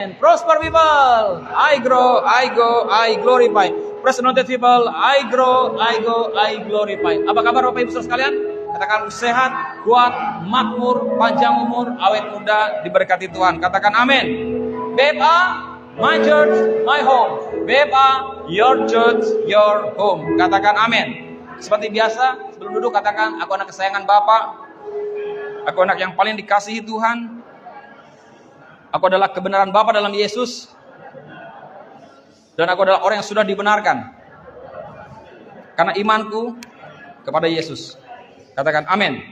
And prosper people, I grow, I go, I glorify. Present people, I grow, I go, I glorify. Apa kabar Bapak Ibu Saudara sekalian? Katakan sehat, kuat, makmur, panjang umur, awet muda, diberkati Tuhan. Katakan amin. BFA, my church, my home. BFA, your church, your home. Katakan amin. Seperti biasa, sebelum duduk katakan, aku anak kesayangan Bapak. Aku anak yang paling dikasihi Tuhan. Aku adalah kebenaran Bapa dalam Yesus. Dan aku adalah orang yang sudah dibenarkan karena imanku kepada Yesus. Katakan amin.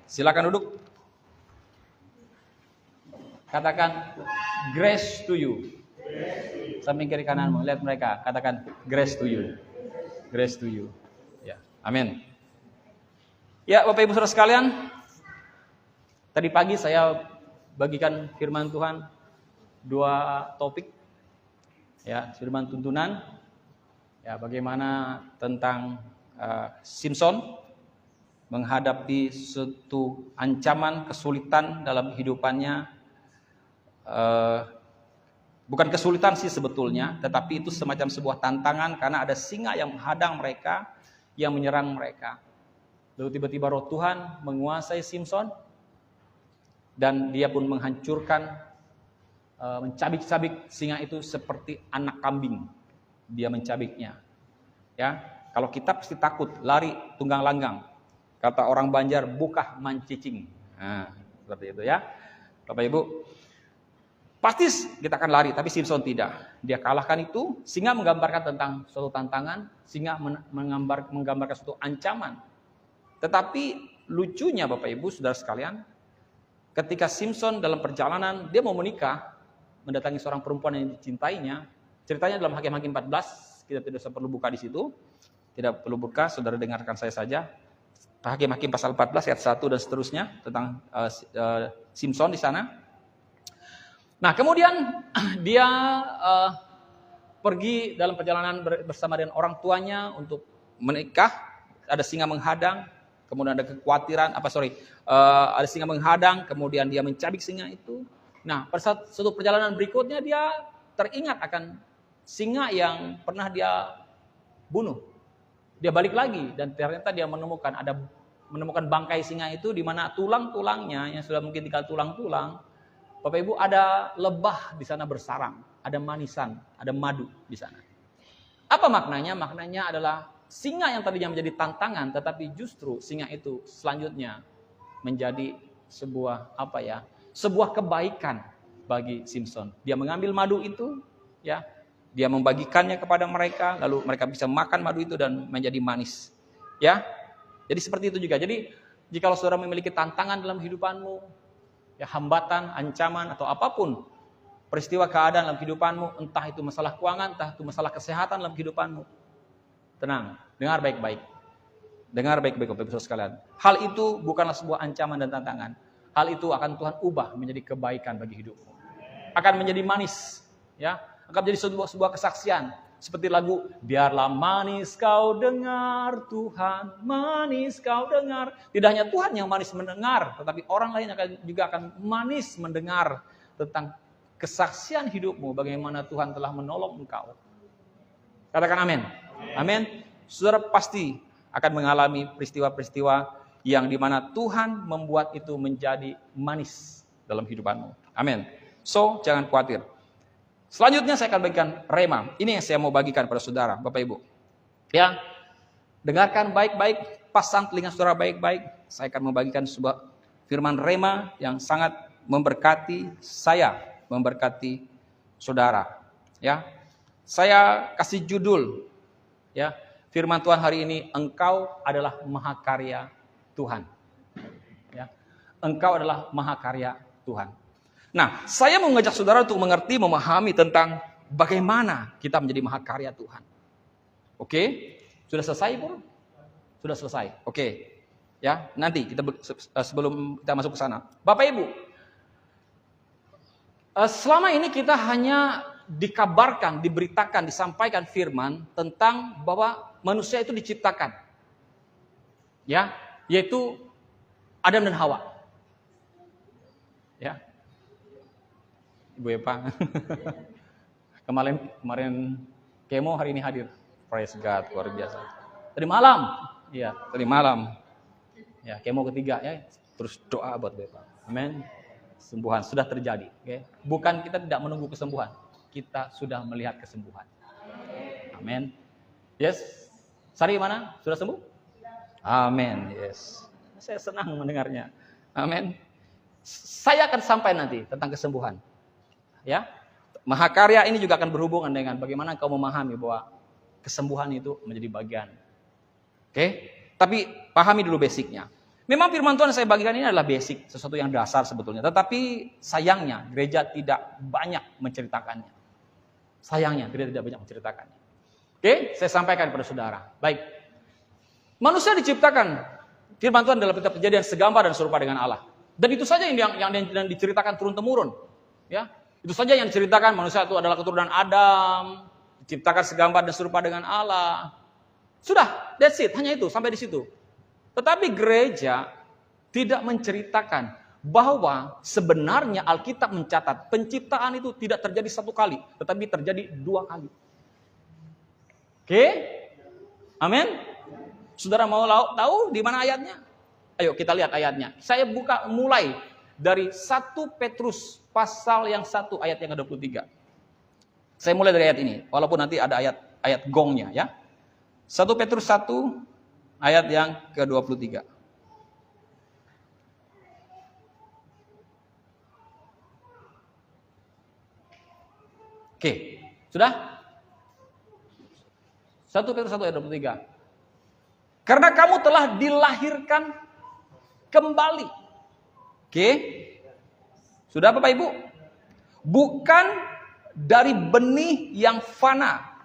Silakan duduk. Katakan grace to you. Samping kiri kananmu, lihat mereka. Katakan grace to you. Grace to you. Ya, amin. Ya, Bapak Ibu Saudara sekalian, tadi pagi saya bagikan firman Tuhan 2 topik, ya, firman tuntunan, ya, bagaimana tentang Simson menghadapi suatu ancaman kesulitan dalam hidupannya, bukan kesulitan sih sebetulnya, tetapi itu semacam sebuah tantangan karena ada singa yang menghadang mereka, yang menyerang mereka. Lalu tiba-tiba roh Tuhan menguasai Simson. Dan dia pun menghancurkan, mencabik-cabik singa itu seperti anak kambing. Dia mencabiknya. Ya, kalau kita pasti takut, lari tunggang langgang. Kata orang Banjar, bukah mancicing. Nah, seperti itu ya. Bapak Ibu, pasti kita akan lari, tapi Simson tidak. Dia kalahkan itu. Singa menggambarkan tentang suatu tantangan, singa menggambarkan suatu ancaman. Tetapi lucunya Bapak Ibu, saudara sekalian, ketika Simson dalam perjalanan, dia mau menikah, mendatangi seorang perempuan yang dicintainya. Ceritanya dalam Hakim-Hakim 14, kita tidak perlu buka di situ. Tidak perlu buka, saudara dengarkan saya saja. Hakim-Hakim pasal 14 ayat 1 dan seterusnya tentang Simson di sana. Nah, kemudian dia pergi dalam perjalanan bersama dengan orang tuanya untuk menikah. Ada singa menghadang. Kemudian ada kekhawatiran, ada singa menghadang, kemudian dia mencabik singa itu. Nah, pada suatu perjalanan berikutnya dia teringat akan singa yang pernah dia bunuh. Dia balik lagi dan ternyata dia menemukan bangkai singa itu di mana tulang-tulangnya yang sudah mungkin tinggal tulang-tulang. Bapak Ibu, ada lebah di sana bersarang, ada manisan, ada madu di sana. Apa maknanya? Maknanya adalah singa yang tadinya menjadi tantangan, tetapi justru singa itu selanjutnya menjadi sebuah kebaikan bagi Simson. Dia mengambil madu itu, ya, dia membagikannya kepada mereka, lalu mereka bisa makan madu itu dan menjadi manis, ya. Jadi seperti itu juga. Jadi jika saudara memiliki tantangan dalam hidupanmu, ya, hambatan, ancaman atau apapun peristiwa keadaan dalam hidupanmu, entah itu masalah keuangan, entah itu masalah kesehatan dalam hidupanmu, tenang, dengar baik-baik. Dengar baik-baik Bapak Ibu sekalian. Hal itu bukanlah sebuah ancaman dan tantangan. Hal itu akan Tuhan ubah menjadi kebaikan bagi hidupmu. Akan menjadi manis, ya. Akan menjadi sebuah kesaksian. Seperti lagu, biarlah manis kau dengar Tuhan, manis kau dengar. Tidak hanya Tuhan yang manis mendengar, tetapi orang lain juga akan manis mendengar tentang kesaksian hidupmu, bagaimana Tuhan telah menolong engkau. Katakan amin. Amin. Saudara pasti akan mengalami peristiwa-peristiwa yang dimana Tuhan membuat itu menjadi manis dalam hidupanmu. Amin. So, jangan khawatir. Selanjutnya saya akan bagikan rema. Ini yang saya mau bagikan pada saudara, Bapak Ibu. Ya, dengarkan baik-baik, pasang telinga saudara baik-baik. Saya akan membagikan sebuah firman rema yang sangat memberkati saya, memberkati saudara. Ya, saya kasih judul, ya, firman Tuhan hari ini, engkau adalah mahakarya Tuhan. Ya, engkau adalah mahakarya Tuhan. Nah, saya mau mengajak saudara untuk mengerti, memahami tentang bagaimana kita menjadi mahakarya Tuhan. Oke? Sudah selesai, Bro? Sudah selesai. Oke. Ya, nanti kita sebelum kita masuk ke sana. Bapak Ibu, selama ini kita hanya dikabarkan, diberitakan, disampaikan firman tentang bahwa manusia itu diciptakan, ya, yaitu Adam dan Hawa, ya. Bu Epa. Kemarin kemo, hari ini hadir. Praise God, luar biasa. Tadi malam, iya, tadi malam. Ya, kemo ketiga ya. Terus doa buat Bu Epa. Amin. Kesembuhan sudah terjadi. Okay? Bukan kita tidak menunggu kesembuhan, kita sudah melihat kesembuhan. Amin. Yes. Sari mana? Sudah sembuh? Amin. Yes. Saya senang mendengarnya. Amin. Saya akan sampai nanti tentang kesembuhan. Ya. Mahakarya ini juga akan berhubungan dengan bagaimana kau memahami bahwa kesembuhan itu menjadi bagian. Oke? Tapi pahami dulu basicnya. Memang firman Tuhan yang saya bagikan ini adalah basic, sesuatu yang dasar sebetulnya. Tetapi sayangnya gereja tidak banyak menceritakannya. Sayangnya gereja tidak banyak menceritakannya. Oke, saya sampaikan kepada saudara. Baik. Manusia diciptakan, firman Tuhan dalam kitab Kejadian segambar dan serupa dengan Allah. Dan itu saja yang diceritakan turun-temurun. Ya, itu saja yang diceritakan, manusia itu adalah keturunan Adam, diciptakan segambar dan serupa dengan Allah. Sudah, that's it, hanya itu, sampai di situ. Tetapi gereja tidak menceritakan bahwa sebenarnya Alkitab mencatat penciptaan itu tidak terjadi satu kali, tetapi terjadi 2 kali. Oke? Amin? Saudara mau tahu di mana ayatnya? Ayo kita lihat ayatnya. Saya buka mulai dari 1 Petrus pasal yang 1 ayat yang ke-23. Saya mulai dari ayat ini, walaupun nanti ada ayat gongnya ya. 1 Petrus 1 ayat yang ke-23. Oke, sudah? 1 Petrus 1 ayat 23. Karena kamu telah dilahirkan kembali. Oke? Sudah Bapak Ibu? Bukan dari benih yang fana.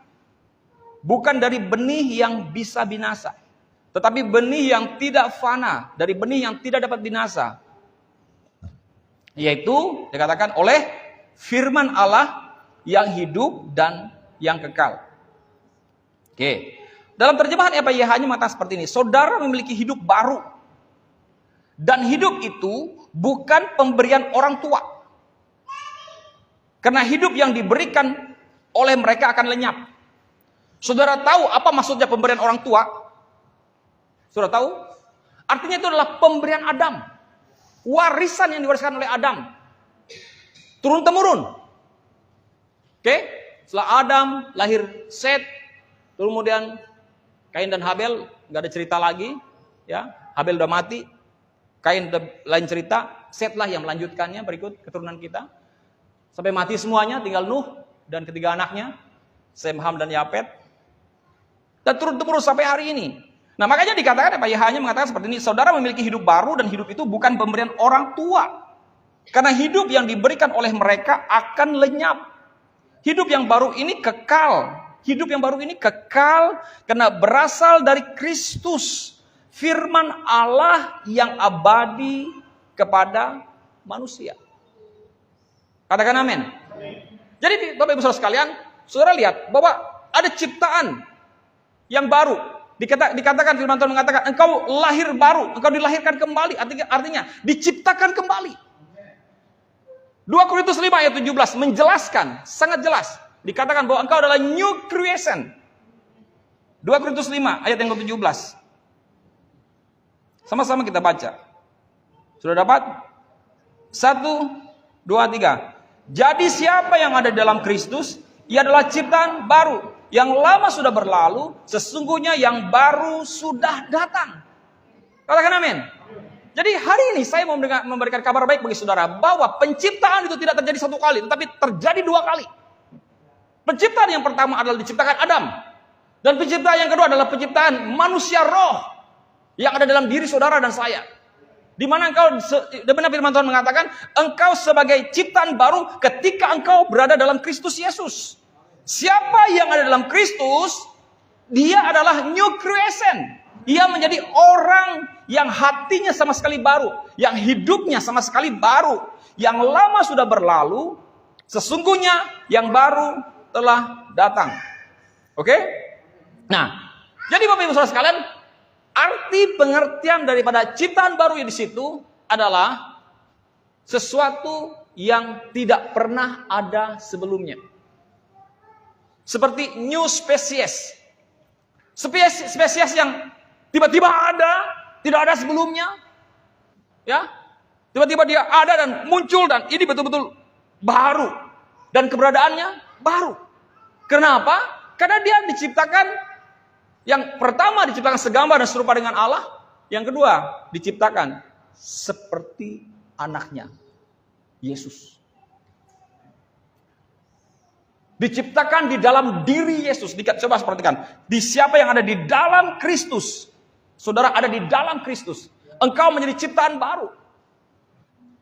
Bukan dari benih yang bisa binasa. Tetapi benih yang tidak fana. Dari benih yang tidak dapat binasa. Yaitu dikatakan oleh firman Allah yang hidup dan yang kekal. Oke. Dalam terjemahan EPYH-nya mengatakan seperti ini. Saudara memiliki hidup baru. Dan hidup itu bukan pemberian orang tua. Karena hidup yang diberikan oleh mereka akan lenyap. Saudara tahu apa maksudnya pemberian orang tua? Saudara tahu? Artinya itu adalah pemberian Adam. Warisan yang diwariskan oleh Adam. Turun-temurun. Oke? Setelah Adam lahir Set, kemudian Kain dan Habel, nggak ada cerita lagi, ya. Habel udah mati, Kain udah lain cerita, Set lah yang melanjutkannya berikut keturunan kita. Sampai mati semuanya, tinggal Nuh dan ketiga anaknya, Sem, Ham dan Yafet. Dan turun-temurun sampai hari ini. Nah makanya dikatakan EPYH-nya mengatakan seperti ini, saudara memiliki hidup baru dan hidup itu bukan pemberian orang tua. Karena hidup yang diberikan oleh mereka akan lenyap. Hidup yang baru ini kekal. Hidup yang baru ini kekal karena berasal dari Kristus. Firman Allah yang abadi kepada manusia. Katakan amin. Jadi Bapak Ibu Saudara sekalian, saudara lihat bahwa ada ciptaan yang baru. Dikatakan firman Tuhan mengatakan engkau lahir baru, engkau dilahirkan kembali. Artinya diciptakan kembali. 2 Korintus 5 ayat 17 menjelaskan, sangat jelas. Dikatakan bahwa engkau adalah new creation. 2 Korintus 5 ayat yang ke-17. Sama-sama kita baca. Sudah dapat? 1, 2, 3. Jadi siapa yang ada dalam Kristus, ia adalah ciptaan baru. Yang lama sudah berlalu, sesungguhnya yang baru sudah datang. Katakan amin. Jadi hari ini saya mau memberikan kabar baik bagi saudara bahwa penciptaan itu tidak terjadi satu kali, tetapi terjadi 2 kali. Penciptaan yang pertama adalah diciptakan Adam. Dan penciptaan yang kedua adalah penciptaan manusia roh yang ada dalam diri saudara dan saya. Di mana engkau, di mana firman Tuhan mengatakan, engkau sebagai ciptaan baru ketika engkau berada dalam Kristus Yesus. Siapa yang ada dalam Kristus, dia adalah new creation. Ia menjadi orang yang hatinya sama sekali baru, yang hidupnya sama sekali baru, yang lama sudah berlalu, sesungguhnya yang baru telah datang. Oke? Nah, jadi Bapak Ibu Saudara sekalian, arti pengertian daripada ciptaan baru di situ adalah sesuatu yang tidak pernah ada sebelumnya. Seperti new species. Spesies yang tiba-tiba ada, tidak ada sebelumnya. Ya. Tiba-tiba dia ada dan muncul dan ini betul-betul baru. Dan keberadaannya baru. Kenapa? Karena dia diciptakan, yang pertama diciptakan segambar dan serupa dengan Allah. Yang kedua diciptakan seperti anaknya, Yesus. Diciptakan di dalam diri Yesus. Coba perhatikan. Di siapa yang ada di dalam Kristus. Saudara ada di dalam Kristus. Engkau menjadi ciptaan baru.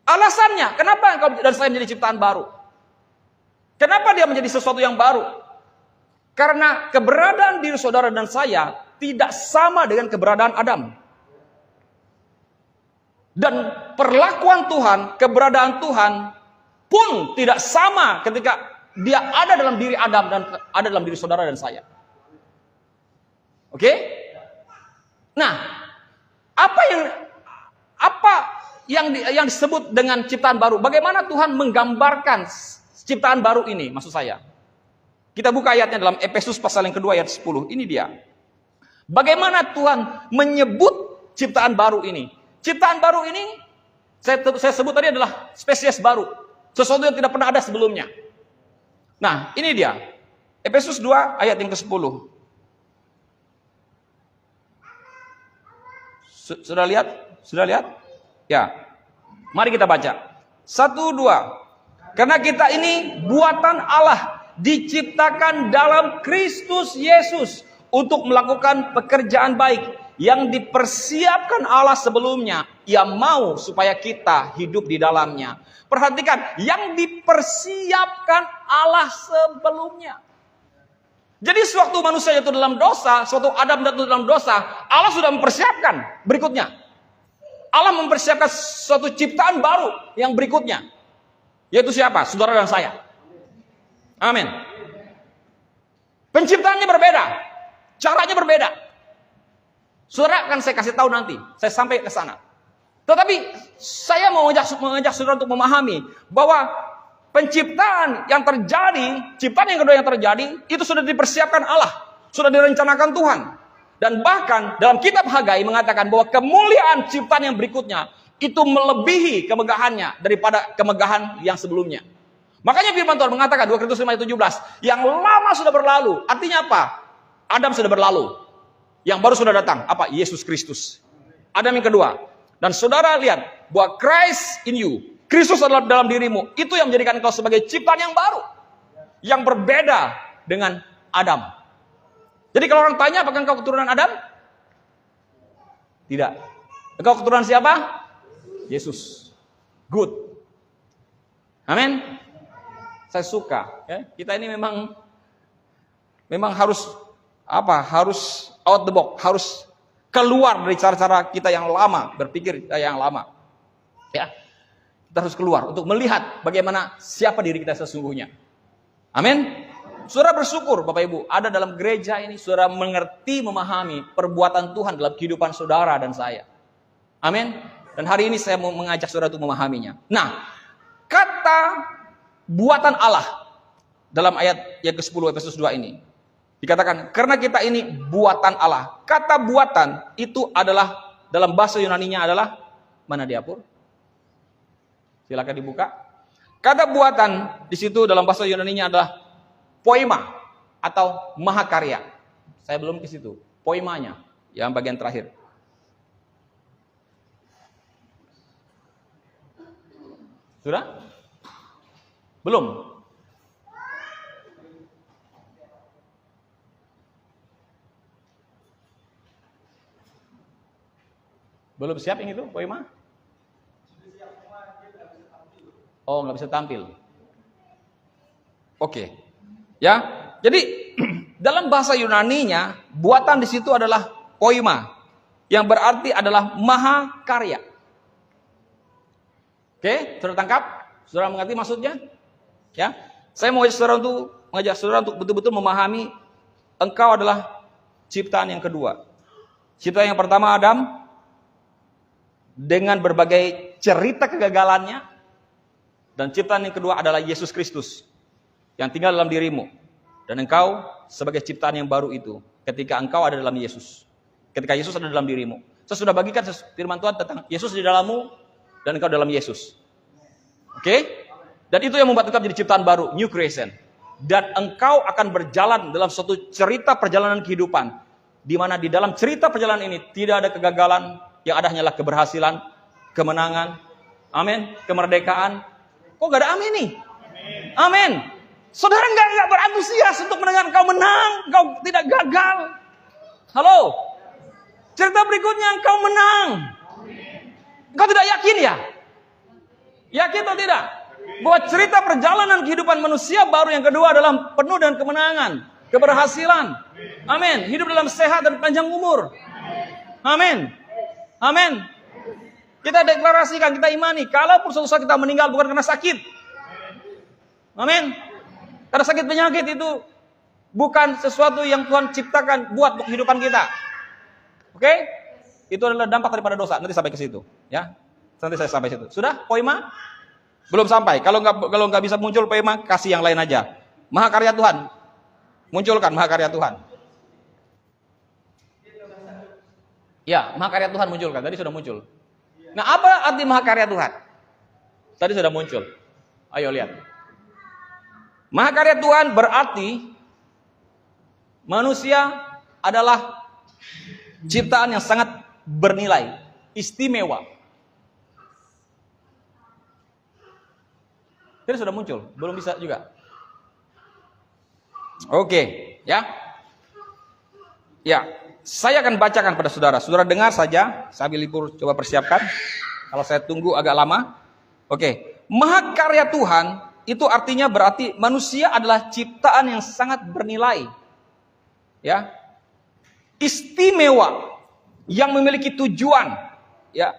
Alasannya, kenapa engkau dan saya menjadi ciptaan baru? Kenapa dia menjadi sesuatu yang baru? Karena keberadaan diri saudara dan saya tidak sama dengan keberadaan Adam. Dan perlakuan Tuhan, keberadaan Tuhan pun tidak sama ketika dia ada dalam diri Adam dan ada dalam diri saudara dan saya. Oke? Nah, apa yang disebut dengan ciptaan baru? Bagaimana Tuhan menggambarkan ciptaan baru ini, maksud saya? Kita buka ayatnya dalam Efesus pasal yang kedua ayat 10. Ini dia. Bagaimana Tuhan menyebut ciptaan baru ini? Ciptaan baru ini, saya sebut tadi adalah spesies baru. Sesuatu yang tidak pernah ada sebelumnya. Nah, ini dia. Efesus 2 ayat yang ke-10. Sudah lihat? Sudah lihat? Ya. Mari kita baca. 1, 2. Karena kita ini buatan Allah, diciptakan dalam Kristus Yesus untuk melakukan pekerjaan baik yang dipersiapkan Allah sebelumnya. Ia mau supaya kita hidup di dalamnya. Perhatikan, yang dipersiapkan Allah sebelumnya. Jadi sewaktu manusia jatuh dalam dosa, sewaktu Adam jatuh dalam dosa, Allah sudah mempersiapkan berikutnya. Allah mempersiapkan suatu ciptaan baru yang berikutnya. Yaitu siapa? Saudara dan saya. Amin. Penciptaannya berbeda. Caranya berbeda. Saudara akan saya kasih tahu nanti. Saya sampai ke sana. Tetapi saya mau mengajak saudara untuk memahami bahwa penciptaan yang terjadi, ciptaan yang kedua yang terjadi, itu sudah dipersiapkan Allah. Sudah direncanakan Tuhan. Dan bahkan dalam kitab Hagai mengatakan bahwa kemuliaan ciptaan yang berikutnya itu melebihi kemegahannya daripada kemegahan yang sebelumnya. Makanya firman Tuhan mengatakan 2 Korintus 5 ayat 17, yang lama sudah berlalu. Artinya apa? Adam sudah berlalu. Yang baru sudah datang, apa? Yesus Kristus. Adam yang kedua. Dan saudara lihat bahwa Christ in you, Kristus adalah dalam dirimu. Itu yang menjadikan engkau sebagai ciptaan yang baru. Yang berbeda dengan Adam. Jadi kalau orang tanya, apakah engkau keturunan Adam? Tidak. Engkau keturunan siapa? Yesus. Good. Amin. Saya suka. Ya. Kita ini memang harus harus out the box, harus keluar dari cara-cara kita yang lama, berpikir yang lama. Ya. Kita harus keluar untuk melihat bagaimana siapa diri kita sesungguhnya. Amin. Saudara bersyukur Bapak Ibu, ada dalam gereja ini saudara mengerti, memahami perbuatan Tuhan dalam kehidupan saudara dan saya. Amin. Dan hari ini saya mau mengajak saudara untuk memahaminya. Nah, kata buatan Allah dalam ayat yang ke-10 Efesus 2 ini dikatakan, karena kita ini buatan Allah. Kata buatan itu adalah dalam bahasa Yunaninya adalah, mana diapur? Silakan dibuka. Kata buatan di situ dalam bahasa Yunaninya adalah poema atau mahakarya. Saya belum ke situ. Poemanya yang bagian terakhir. Sudah? Belum? Belum siap yang itu, poema? Oh, nggak bisa tampil. Oke. Ya. Jadi dalam bahasa Yunaninya, buatan di situ adalah poema, yang berarti adalah mahakarya. Oke, saudara tangkap? Saudara mengerti maksudnya? Ya. Saya mau mengajak saudara untuk betul-betul memahami engkau adalah ciptaan yang kedua. Ciptaan yang pertama Adam dengan berbagai cerita kegagalannya, Dan ciptaan yang kedua adalah Yesus Kristus yang tinggal dalam dirimu. Dan engkau sebagai ciptaan yang baru itu ketika engkau ada dalam Yesus. Ketika Yesus ada dalam dirimu. Saya sudah bagikan firman Tuhan tentang Yesus di dalammu dan engkau dalam Yesus. Oke? Dan itu yang membuat engkau menjadi ciptaan baru, new creation. Dan engkau akan berjalan dalam suatu cerita perjalanan kehidupan, di mana di dalam cerita perjalanan ini tidak ada kegagalan, yang ada hanyalah keberhasilan, kemenangan, amin, kemerdekaan. Kok gak ada amin nih? Amin. Saudara nggak berantusias untuk mendengar engkau menang, engkau tidak gagal. Halo. Cerita berikutnya engkau menang. Engkau tidak yakin ya? Yakin atau tidak? Bahwa cerita perjalanan kehidupan manusia baru yang kedua adalah penuh dengan kemenangan, keberhasilan. Amin. Hidup dalam sehat dan panjang umur. Amin. Amin. Kita deklarasikan, kita imani, kalaupun suatu saat kita meninggal bukan karena sakit. Amin. Karena sakit penyakit itu bukan sesuatu yang Tuhan ciptakan buat kehidupan kita. Oke? Itu adalah dampak daripada dosa. Nanti sampai ke situ, ya. Nanti saya sampai situ. Sudah? Poema? Belum sampai. Kalau nggak bisa muncul poema, kasih yang lain aja. Mahakarya Tuhan. Munculkan mahakarya Tuhan. Ya, mahakarya Tuhan munculkan. Tadi sudah muncul. Nah, apa arti mahakarya Tuhan? Tadi sudah muncul. Ayo lihat. Mahakarya Tuhan berarti manusia adalah ciptaan yang sangat bernilai, istimewa. Tadi sudah muncul, belum bisa juga. Oke, ya. Ya, saya akan bacakan pada saudara. Saudara dengar saja, sambil libur coba persiapkan. Kalau saya tunggu agak lama. Oke, mahakarya Tuhan itu artinya berarti manusia adalah ciptaan yang sangat bernilai. Ya. Istimewa, yang memiliki tujuan, ya.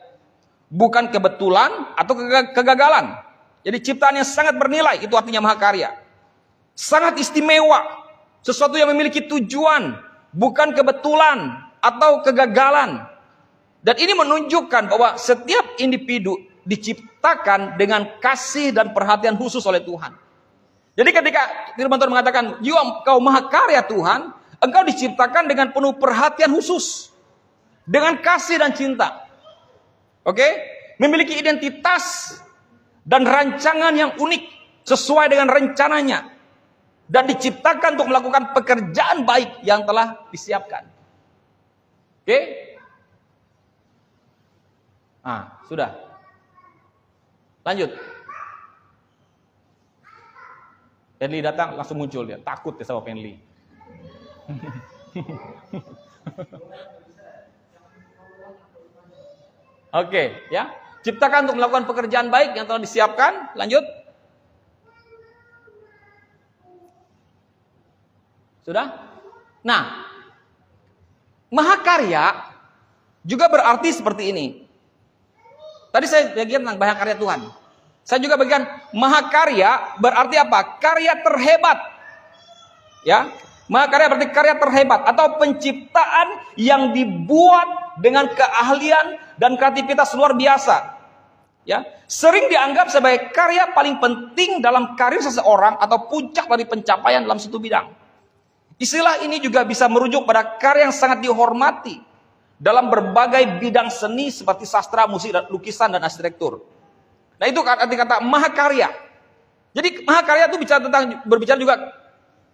Bukan kebetulan atau kegagalan. Jadi ciptaan yang sangat bernilai, itu artinya mahakarya. Sangat istimewa, sesuatu yang memiliki tujuan, bukan kebetulan atau kegagalan. Dan ini menunjukkan bahwa setiap individu diciptakan dengan kasih dan perhatian khusus oleh Tuhan. Jadi ketika firman Tuhan mengatakan, engkau mahakarya Tuhan, engkau diciptakan dengan penuh perhatian khusus. Dengan kasih dan cinta. Oke? Memiliki identitas dan rancangan yang unik sesuai dengan rencananya, dan diciptakan untuk melakukan pekerjaan baik yang telah disiapkan. Oke? Ah, sudah. Lanjut. Penli datang langsung muncul dia, takut ya sama Penli. Oke, ya. Ciptakan untuk melakukan pekerjaan baik yang telah disiapkan. Lanjut. Sudah? Nah, mahakarya juga berarti seperti ini. Tadi saya bagian tentang mahakarya Tuhan. Saya juga bagian mahakarya berarti apa? Karya terhebat. Ya, mahakarya berarti karya terhebat atau penciptaan yang dibuat dengan keahlian dan kreativitas luar biasa. Ya, sering dianggap sebagai karya paling penting dalam karir seseorang atau puncak dari pencapaian dalam suatu bidang. Istilah ini juga bisa merujuk pada karya yang sangat dihormati dalam berbagai bidang seni seperti sastra, musik, lukisan, dan arsitektur. Nah, itu arti kata mahakarya. Jadi mahakarya itu berbicara juga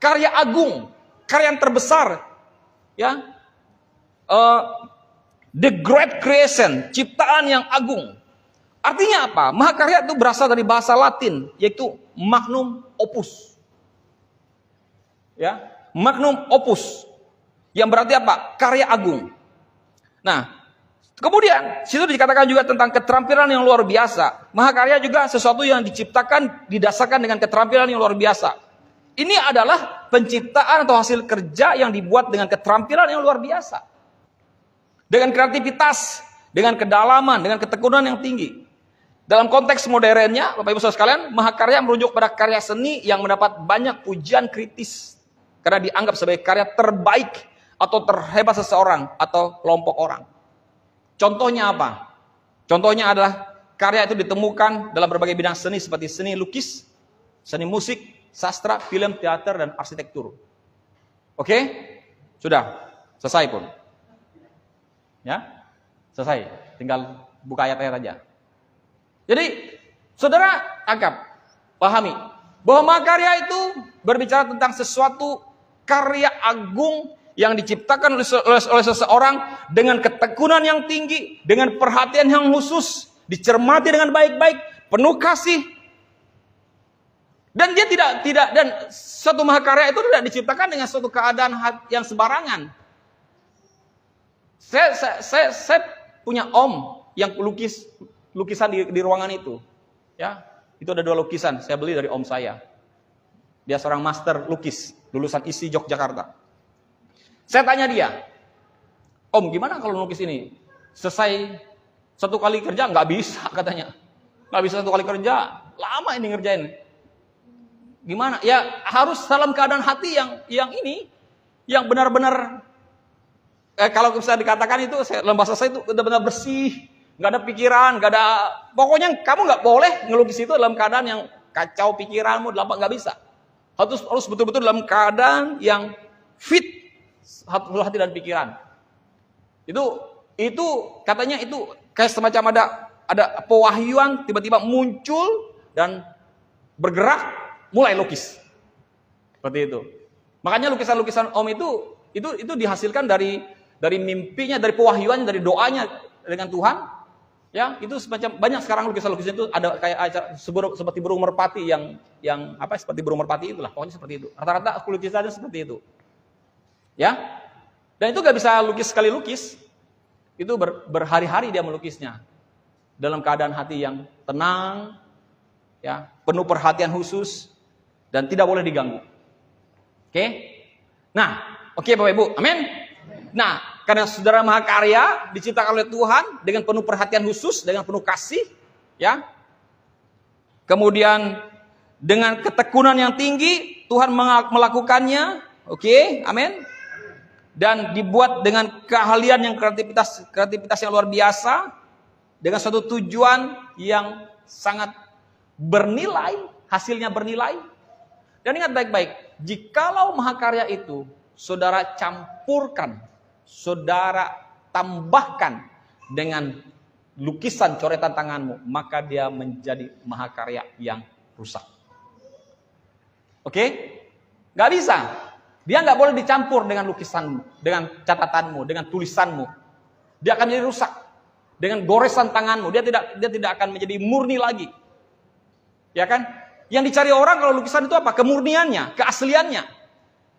karya agung, karya yang terbesar, ya, the great creation, ciptaan yang agung. Artinya apa? Mahakarya itu berasal dari bahasa Latin, yaitu magnum opus. Ya, magnum opus, yang berarti apa? Karya agung. Nah, kemudian situ dikatakan juga tentang keterampilan yang luar biasa. Mahakarya juga sesuatu yang diciptakan didasarkan dengan keterampilan yang luar biasa. Ini adalah penciptaan atau hasil kerja yang dibuat dengan keterampilan yang luar biasa. Dengan kreativitas, dengan kedalaman, dengan ketekunan yang tinggi. Dalam konteks modernnya, Bapak Ibu Saudara sekalian, mahakarya merujuk pada karya seni yang mendapat banyak pujian kritis karena dianggap sebagai karya terbaik atau terhebat seseorang atau kelompok orang. Contohnya apa? Contohnya adalah karya itu ditemukan dalam berbagai bidang seni seperti seni lukis, seni musik, sastra, film, teater, dan arsitektur. Oke? Sudah. Selesai pun. Ya? Selesai. Tinggal buka ayat-ayat aja. Jadi, saudara anggap, pahami, bahwa mahakarya itu berbicara tentang sesuatu karya agung yang diciptakan oleh seseorang dengan ketekunan yang tinggi, dengan perhatian yang khusus, dicermati dengan baik-baik, penuh kasih. Dan dia tidak dan suatu mahakarya itu tidak diciptakan dengan suatu keadaan yang sembarangan. Saya punya om yang lukisan di ruangan itu. Ya, itu ada 2 lukisan, saya beli dari om saya. Dia seorang master lukis, lulusan ISI Yogyakarta. Saya tanya dia, om gimana kalau lukis ini? Selesai 1 kali kerja? Nggak bisa katanya. Nggak bisa 1 kali kerja, lama ini ngerjain. Gimana? Ya harus dalam keadaan hati yang ini, yang benar-benar, kalau bisa dikatakan itu, dalam bahasa saya itu benar-benar bersih. Nggak ada pikiran, nggak ada, pokoknya kamu nggak boleh ngelukis itu dalam keadaan yang kacau pikiranmu, nggak bisa. Harus betul-betul dalam keadaan yang fit hati dan pikiran. Itu katanya itu kayak semacam ada pewahyuan tiba-tiba muncul dan bergerak mulai lukis. Seperti itu. Makanya lukisan-lukisan om itu dihasilkan dari mimpinya, dari pewahyuannya, dari doanya dengan Tuhan. Ya, itu semacam banyak sekarang lukisan-lukisan itu ada kayak seperti burung merpati yang seperti burung merpati itulah, pokoknya seperti itu. Rata-rata lukisannya seperti itu. Ya. Dan itu gak bisa lukis sekali lukis. Itu berhari-hari dia melukisnya. Dalam keadaan hati yang tenang, ya, penuh perhatian khusus dan tidak boleh diganggu. Oke? Nah, oke Bapak Ibu. Amin. Nah, karena saudara mahakarya diciptakan oleh Tuhan dengan penuh perhatian khusus, dengan penuh kasih, ya. Kemudian dengan ketekunan yang tinggi Tuhan melakukannya, oke, amin. Dan dibuat dengan keahlian yang kreativitas yang luar biasa, dengan suatu tujuan yang sangat bernilai, hasilnya bernilai. Dan ingat baik-baik, jikalau mahakarya itu saudara campurkan, saudara tambahkan dengan lukisan coretan tanganmu, maka dia menjadi mahakarya yang rusak. Oke? Gak bisa. Dia nggak boleh dicampur dengan lukisanmu, dengan catatanmu, dengan tulisanmu. Dia akan menjadi rusak. Dengan goresan tanganmu, dia tidak akan menjadi murni lagi. Ya kan? Yang dicari orang kalau lukisan itu apa? Kemurniannya, keasliannya.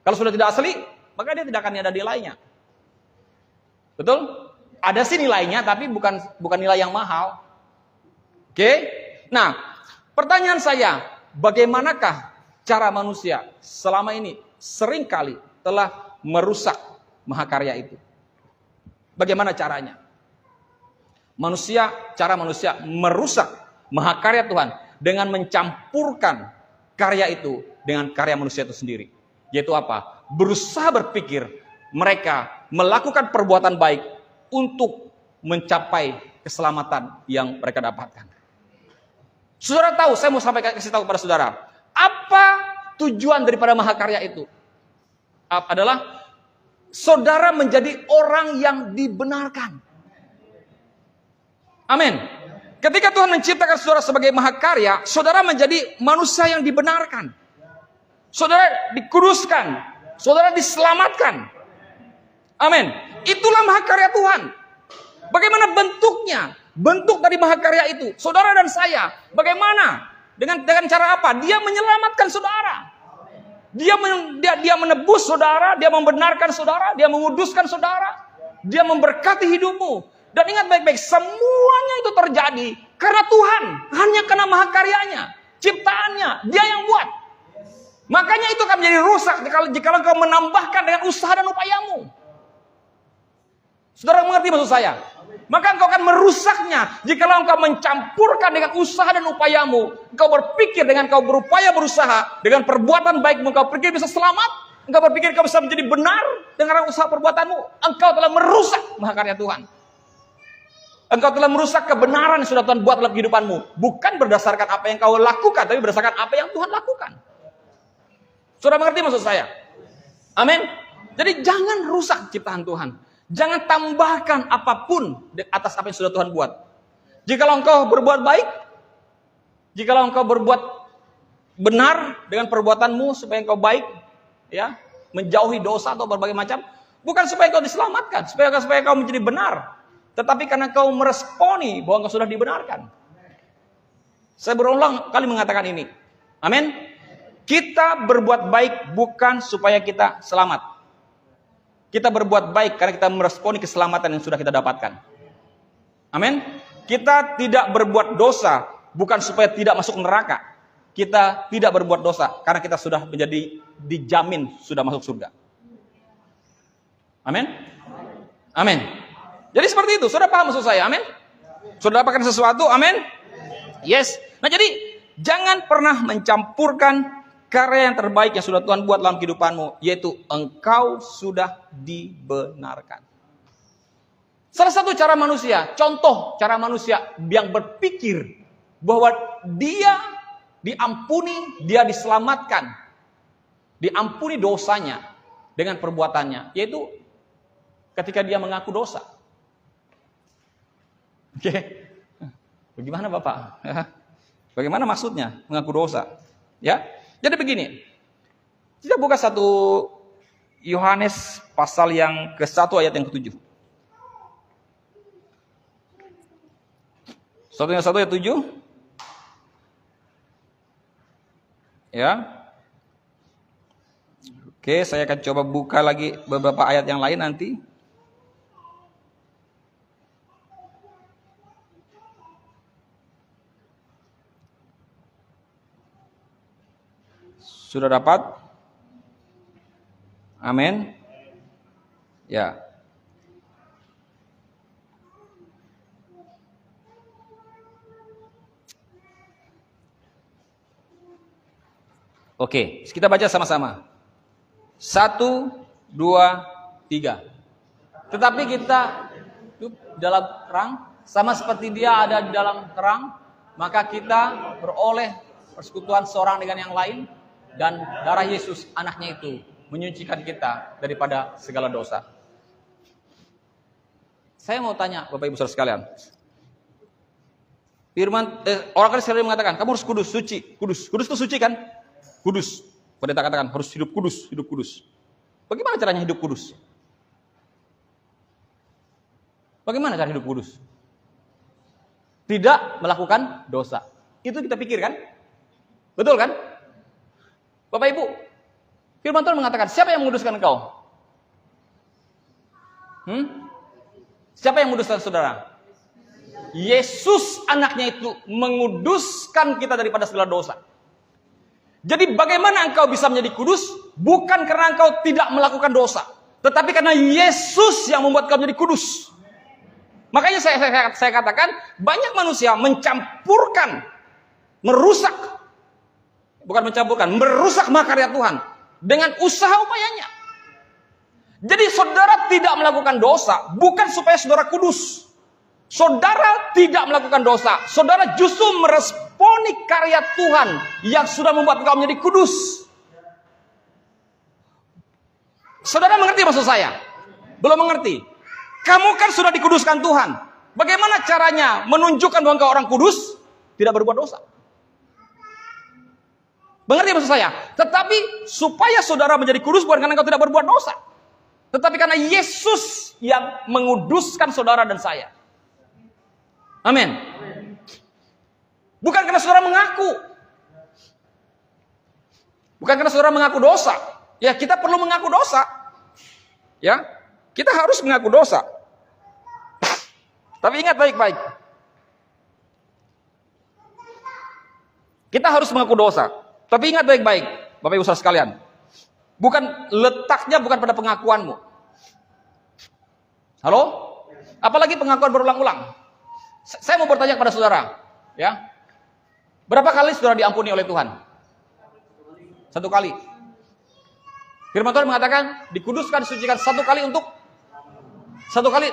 Kalau sudah tidak asli, maka dia tidak akan ada nilainya. Betul? Ada sih nilainya, tapi bukan nilai yang mahal. Oke? Nah, pertanyaan saya, bagaimanakah cara manusia selama ini seringkali telah merusak mahakarya itu? Bagaimana caranya? Cara manusia merusak mahakarya Tuhan dengan mencampurkan karya itu dengan karya manusia itu sendiri. Yaitu apa? Berusaha berpikir mereka melakukan perbuatan baik untuk mencapai keselamatan yang mereka dapatkan. Saudara tahu, saya mau kasih tahu kepada saudara, apa tujuan daripada mahakarya itu? Adalah saudara menjadi orang yang dibenarkan. Amin. Ketika Tuhan menciptakan saudara sebagai mahakarya, saudara menjadi manusia yang dibenarkan. Saudara dikuduskan, saudara diselamatkan. Amin. Itulah mahakarya Tuhan. Bagaimana bentuknya? Bentuk dari mahakarya itu, saudara dan saya, bagaimana? Dengan cara apa? Dia menyelamatkan saudara. Dia menebus saudara, dia membenarkan saudara, dia menguduskan saudara, dia memberkati hidupmu. Dan ingat baik-baik, semuanya itu terjadi karena Tuhan, hanya karena mahakaryanya, ciptaannya, dia yang buat. Makanya itu akan menjadi rusak jika engkau menambahkan dengan usaha dan upayamu. Saudara mengerti maksud saya? Maka engkau akan merusaknya jika engkau mencampurkan dengan usaha dan upayamu. Engkau berpikir dengan kau berupaya berusaha, dengan perbuatan baikmu engkau pikir bisa selamat, engkau berpikir engkau bisa menjadi benar dengan usaha perbuatanmu, engkau telah merusak mahakarya Tuhan. Engkau telah merusak kebenaran yang sudah Tuhan buat dalam kehidupanmu. Bukan berdasarkan apa yang kau lakukan, tapi berdasarkan apa yang Tuhan lakukan. Sudah mengerti maksud saya? Amin. Jadi jangan rusak ciptaan Tuhan. Jangan tambahkan apapun di atas apa yang sudah Tuhan buat. Jikalau engkau berbuat baik, jikalau engkau berbuat benar dengan perbuatanmu supaya engkau baik, ya, menjauhi dosa atau berbagai macam, bukan supaya engkau diselamatkan, supaya engkau menjadi benar, tetapi karena engkau meresponi bahwa engkau sudah dibenarkan. Saya berulang kali mengatakan ini. Amin. Kita berbuat baik bukan supaya kita selamat. Kita berbuat baik karena kita meresponi keselamatan yang sudah kita dapatkan. Amin. Kita tidak berbuat dosa bukan supaya tidak masuk neraka. Kita tidak berbuat dosa karena kita sudah menjadi dijamin sudah masuk surga. Amin. Amin. Jadi seperti itu. Sudah paham maksud saya? Amin. Sudah dapatkan sesuatu? Amin. Yes. Nah jadi jangan pernah mencampurkan karya yang terbaik yang sudah Tuhan buat dalam kehidupanmu, yaitu engkau sudah dibenarkan. Salah satu cara manusia, contoh cara manusia yang berpikir bahwa dia diampuni, dia diselamatkan, diampuni dosanya dengan perbuatannya, yaitu ketika dia mengaku dosa. Oke, bagaimana Bapak? Bagaimana maksudnya mengaku dosa? Ya. Jadi begini, kita buka 1 Yohanes pasal yang ke-1 ayat yang ke-7. 1 ayat 7. Ya. Oke, saya akan coba buka lagi beberapa ayat yang lain nanti. Sudah dapat? Amin. Ya. Oke, kita baca sama-sama. 1, 2, 3. Tetapi kita hidup dalam terang, sama seperti dia ada di dalam terang, maka kita beroleh persekutuan seorang dengan yang lain, dan darah Yesus anaknya itu menyucikan kita daripada segala dosa. Saya mau tanya Bapak Ibu Saudara sekalian. Firman orang kan sering mengatakan kamu harus kudus, suci, kudus. Kudus itu suci kan? Kudus. Pendeta katakan harus hidup kudus, hidup kudus. Bagaimana caranya hidup kudus? Bagaimana cara hidup kudus? Tidak melakukan dosa. Itu kita pikir kan? Betul kan? Bapak Ibu, firman Tuhan mengatakan, siapa yang menguduskan engkau? Siapa yang menguduskan saudara? Yesus anaknya itu menguduskan kita daripada segala dosa. Jadi bagaimana engkau bisa menjadi kudus? Bukan karena engkau tidak melakukan dosa, tetapi karena Yesus yang membuat engkau menjadi kudus. Makanya saya katakan, banyak manusia mencampurkan, merusak, merusak makarya Tuhan dengan usaha upayanya. Jadi saudara tidak melakukan dosa bukan supaya saudara kudus. Saudara tidak melakukan dosa, saudara justru meresponi karya Tuhan yang sudah membuat engkau menjadi kudus. Saudara mengerti maksud saya? Belum mengerti? Kamu kan sudah dikuduskan Tuhan. Bagaimana caranya menunjukkan bahwa engkau orang kudus? Tidak berbuat dosa. Mengerti maksud saya? Tetapi supaya saudara menjadi kudus bukan karena engkau tidak berbuat dosa, tetapi karena Yesus yang menguduskan saudara dan saya. Amin. Bukan karena saudara mengaku. Bukan karena saudara mengaku dosa. Ya, kita perlu mengaku dosa. Ya, kita harus mengaku dosa. Tapi ingat baik-baik. Kita harus mengaku dosa. Tapi ingat baik-baik, Bapak Ibu Saudara sekalian. Letaknya bukan pada pengakuanmu. Halo? Apalagi pengakuan berulang-ulang. Saya mau bertanya kepada saudara, ya. Berapa kali saudara diampuni oleh Tuhan? 1 kali. Firman Tuhan mengatakan, dikuduskan, disucikan 1 kali untuk 1 kali.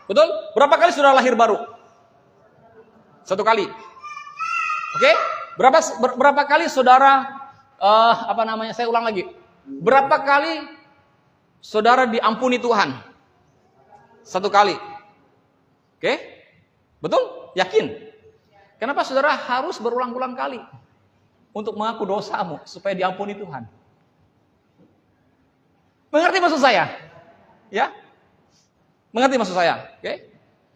Betul? Berapa kali saudara lahir baru? 1 kali. Oke? Berapa kali saudara saya ulang lagi. Berapa kali saudara diampuni Tuhan? 1 kali. Oke? Betul? Yakin? Kenapa saudara harus berulang-ulang kali untuk mengaku dosamu supaya diampuni Tuhan? Mengerti maksud saya? Ya? Mengerti maksud saya? Oke?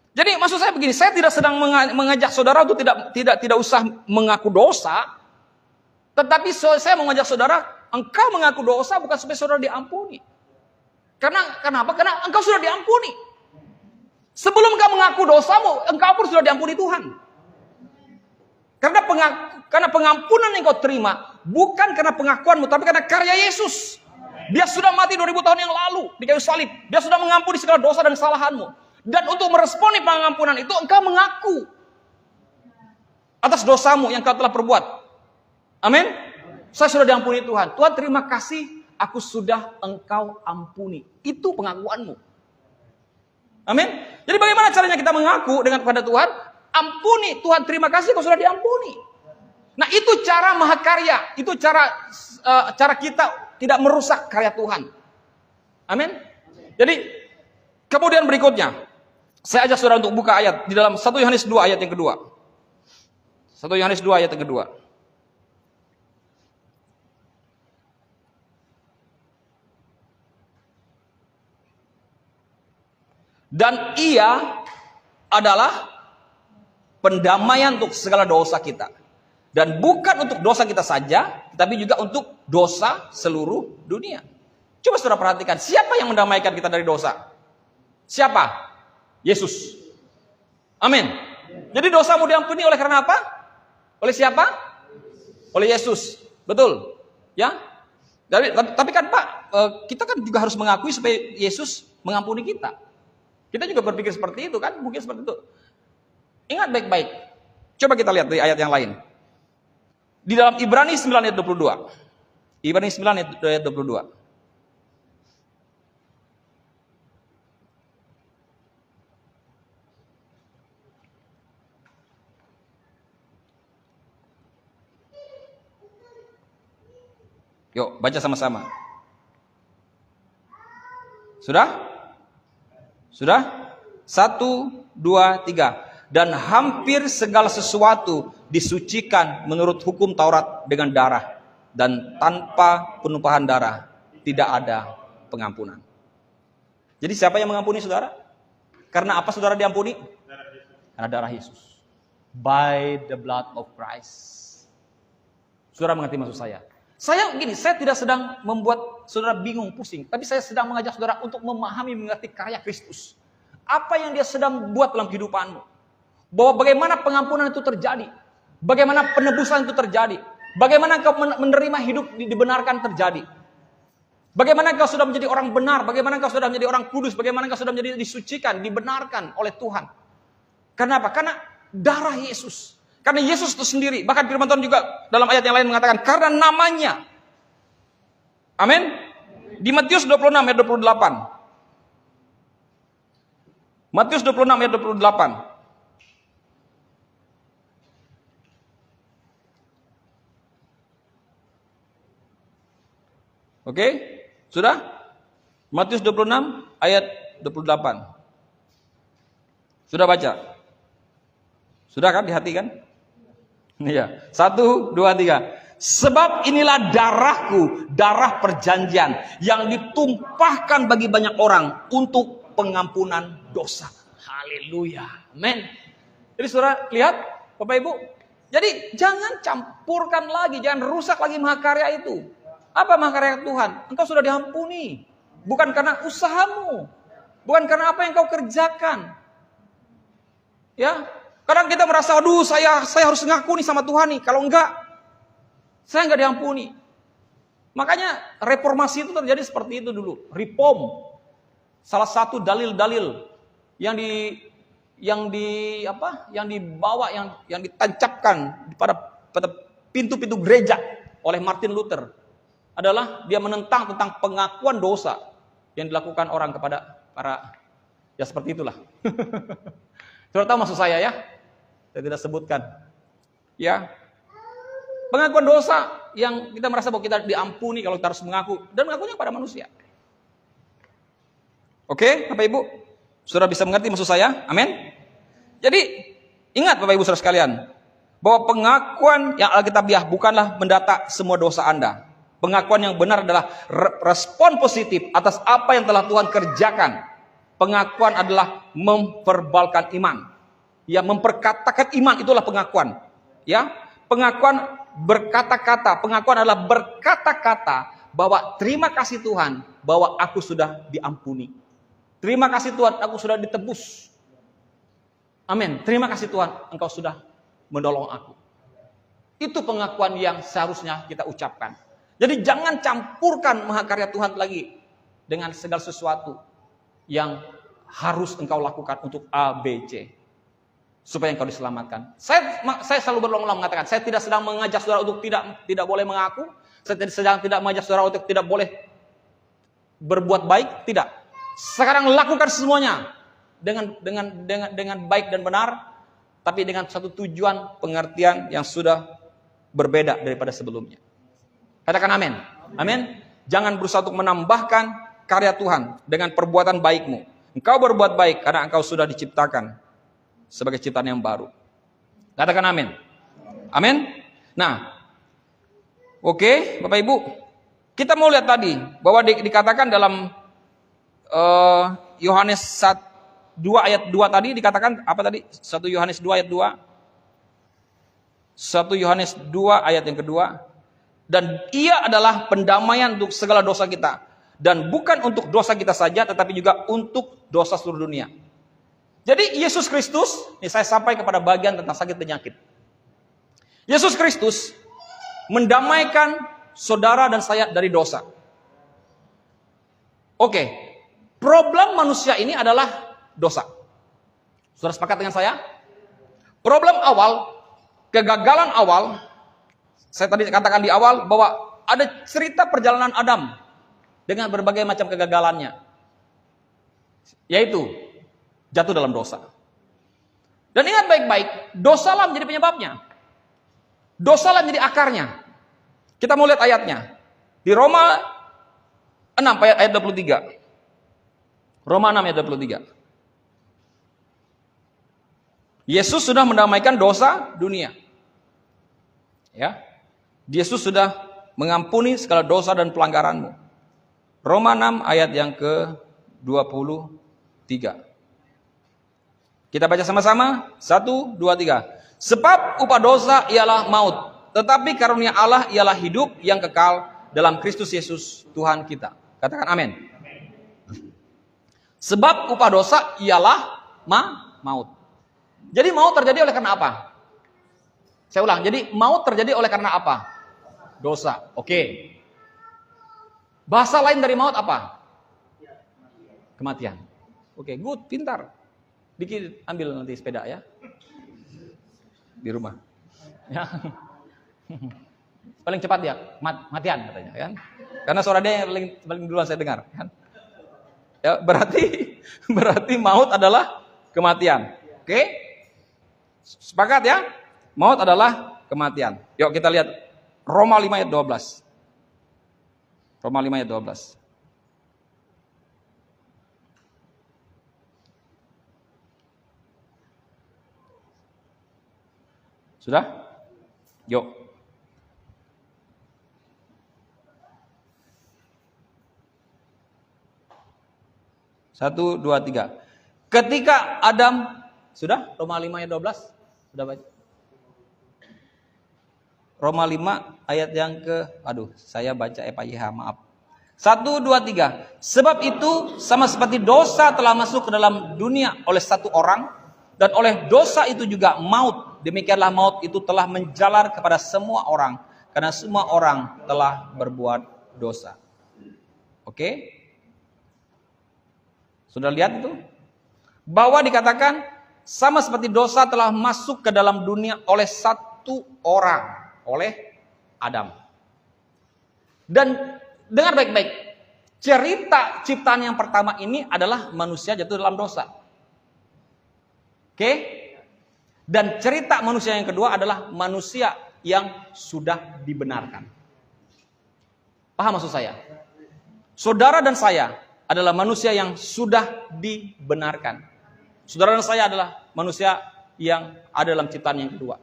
Jadi maksud saya begini, saya tidak sedang mengajak saudara untuk tidak usah mengaku dosa, tetapi saya mengajak saudara, engkau mengaku dosa bukan supaya saudara diampuni. Kenapa? Karena engkau sudah diampuni. Sebelum engkau mengaku dosamu, engkau pun sudah diampuni Tuhan. Karena pengampunan yang kau terima bukan karena pengakuanmu, tapi karena karya Yesus. Dia sudah mati 2000 tahun yang lalu di kayu salib. Dia sudah mengampuni segala dosa dan kesalahanmu. Dan untuk meresponi pengampunan itu, engkau mengaku atas dosamu yang kau telah perbuat. Amin. Saya sudah diampuni Tuhan. Tuhan, terima kasih, aku sudah engkau ampuni. Itu pengakuanmu. Amin. Jadi bagaimana caranya kita mengaku dengan kepada Tuhan? Ampuni, Tuhan, terima kasih, kau sudah diampuni. Nah, itu cara mahakarya. Itu cara kita tidak merusak karya Tuhan. Amin. Jadi kemudian berikutnya, saya ajak saudara untuk buka ayat di dalam 1 Yohanes 2 ayat yang kedua. 1 Yohanes 2 ayat yang kedua. Dan ia adalah pendamaian untuk segala dosa kita. Dan bukan untuk dosa kita saja, tapi juga untuk dosa seluruh dunia. Coba saudara perhatikan, siapa yang mendamaikan kita dari dosa? Siapa? Yesus. Amin. Jadi dosamu diampuni oleh karena apa? Oleh siapa? Oleh Yesus. Betul. Ya. Tapi kan Pak, kita kan juga harus mengakui supaya Yesus mengampuni kita. Kita juga berpikir seperti itu kan? Mungkin seperti itu. Ingat baik-baik. Coba kita lihat dari ayat yang lain. Di dalam Ibrani 9 ayat 22. Ibrani 9 ayat 22. Yuk, baca sama-sama. Sudah? Sudah? 1, 2, 3. Dan hampir segala sesuatu disucikan menurut hukum Taurat dengan darah. Dan tanpa penumpahan darah tidak ada pengampunan. Jadi siapa yang mengampuni saudara? Karena apa saudara diampuni? Karena darah Yesus. By the blood of Christ. Saudara mengerti maksud saya? Saya tidak sedang membuat saudara bingung, pusing. Tapi saya sedang mengajak saudara untuk memahami, mengerti karya Kristus. Apa yang dia sedang buat dalam kehidupanmu. Bahwa bagaimana pengampunan itu terjadi. Bagaimana penebusan itu terjadi. Bagaimana kau menerima hidup dibenarkan terjadi. Bagaimana kau sudah menjadi orang benar. Bagaimana kau sudah menjadi orang kudus. Bagaimana kau sudah menjadi disucikan, dibenarkan oleh Tuhan. Karena apa? Karena darah Yesus. Karena Yesus itu sendiri. Bahkan firman Tuhan juga dalam ayat yang lain mengatakan, karena namanya. Amin. Di Matius 26 ayat 28. Matius 26 ayat 28. Oke? Sudah? Matius 26 ayat 28. Sudah baca? Sudah kan di hati kan? Iya. 1, 2, 3. Sebab inilah darahku, darah perjanjian yang ditumpahkan bagi banyak orang untuk pengampunan dosa. Haleluya. Amin. Jadi saudara lihat Bapak Ibu. Jadi jangan campurkan lagi, jangan rusak lagi mahakarya itu. Apa mahakarya Tuhan? Engkau sudah diampuni. Bukan karena usahamu. Bukan karena apa yang kau kerjakan. Ya. Kadang kita merasa, aduh saya harus ngaku nih sama Tuhan nih. Kalau enggak, saya enggak diampuni. Makanya reformasi itu terjadi seperti itu dulu. Reform. Salah satu dalil-dalil yang dibawa, yang ditancapkan pada pintu-pintu gereja oleh Martin Luther adalah dia menentang tentang pengakuan dosa yang dilakukan orang kepada para, ya seperti itulah. Saudara tahu maksud saya ya? Saya tidak sebutkan. Ya. Pengakuan dosa yang kita merasa bahwa kita diampuni kalau kita harus mengaku. Dan mengakunya pada manusia. Oke, Bapak Ibu? Saudara bisa mengerti maksud saya? Amin? Jadi, ingat Bapak Ibu saudara sekalian. Bahwa pengakuan yang alkitabiah bukanlah mendata semua dosa Anda. Pengakuan yang benar adalah respon positif atas apa yang telah Tuhan kerjakan. Pengakuan adalah memverbalkan iman. Ya, memperkatakan iman itulah pengakuan. Ya, pengakuan berkata-kata. Pengakuan adalah berkata-kata bahwa terima kasih Tuhan bahwa aku sudah diampuni. Terima kasih Tuhan, aku sudah ditebus. Amin. Terima kasih Tuhan, Engkau sudah menolong aku. Itu pengakuan yang seharusnya kita ucapkan. Jadi jangan campurkan mahakarya Tuhan lagi dengan segala sesuatu yang harus engkau lakukan untuk A, B, C. Supaya engkau diselamatkan. Saya selalu berulang-ulang mengatakan, saya tidak sedang mengajak saudara untuk tidak boleh mengaku. Saya sedang tidak mengajak saudara untuk tidak boleh berbuat baik. Tidak. Sekarang lakukan semuanya dengan baik dan benar, tapi dengan satu tujuan pengertian yang sudah berbeda daripada sebelumnya. Katakan amin. Amin. Jangan berusaha untuk menambahkan karya Tuhan dengan perbuatan baikmu. Engkau berbuat baik karena engkau sudah diciptakan sebagai ciptaan yang baru. Katakan amin. Amin. Nah, oke, Bapak Ibu, kita mau lihat tadi bahwa dikatakan dalam Yohanes 2 ayat 2 tadi dikatakan apa tadi? 1 Yohanes 2 ayat 2. 1 Yohanes 2 ayat yang kedua. Dan ia adalah pendamaian untuk segala dosa kita. Dan bukan untuk dosa kita saja, tetapi juga untuk dosa seluruh dunia. Jadi Yesus Kristus, ini saya sampai kepada bagian tentang sakit penyakit. Yesus Kristus mendamaikan saudara dan saya dari dosa. Oke, problem manusia ini adalah dosa. Saudara sepakat dengan saya? Problem awal, kegagalan awal, saya tadi katakan di awal bahwa ada cerita perjalanan Adam dengan berbagai macam kegagalannya. Yaitu jatuh dalam dosa. Dan ingat baik-baik, dosalah menjadi penyebabnya. Dosalah menjadi akarnya. Kita mau lihat ayatnya. Di Roma 6 ayat 23. Roma 6 ayat 23. Yesus sudah mendamaikan dosa dunia. Ya. Yesus sudah mengampuni segala dosa dan pelanggaranmu. Roma 6 ayat yang ke-23. Kita baca sama-sama. 1, 2, 3. Sebab upah dosa ialah maut, tetapi karunia Allah ialah hidup yang kekal dalam Kristus Yesus Tuhan kita. Katakan amin. Sebab upah dosa ialah maut. Jadi maut terjadi oleh karena apa? Saya ulang. Jadi maut terjadi oleh karena apa? Dosa. Oke. Bahasa lain dari maut apa? Kematian. Oke, good, pintar. Dikit ambil nanti sepeda ya. Di rumah. Ya. Paling cepat dia matian katanya kan. Karena suara dia yang paling duluan saya dengar kan. Ya, berarti maut adalah kematian. Oke? Sepakat ya? Maut adalah kematian. Yuk kita lihat Roma 5 ayat 12. Roma 5 ayat 12. Sudah? Yuk. Satu, dua, tiga. Ketika Adam, sudah? Roma 5 ayat 12? Sudah baca? Roma 5 ayat yang saya baca EPYH, maaf. 1, 2, 3. Sebab itu sama seperti dosa telah masuk ke dalam dunia oleh satu orang, dan oleh dosa itu juga maut. Demikianlah maut itu telah menjalar kepada semua orang, karena semua orang telah berbuat dosa. Oke? Sudah lihat itu? Bahwa dikatakan sama seperti dosa telah masuk ke dalam dunia oleh satu orang, oleh Adam. Dan dengar baik-baik, cerita ciptaan yang pertama ini adalah manusia jatuh dalam dosa. Oke? Dan cerita manusia yang kedua adalah manusia yang sudah dibenarkan. Paham maksud saya? Saudara dan saya adalah manusia yang sudah dibenarkan. Saudara dan saya adalah manusia yang ada dalam ciptaan yang kedua.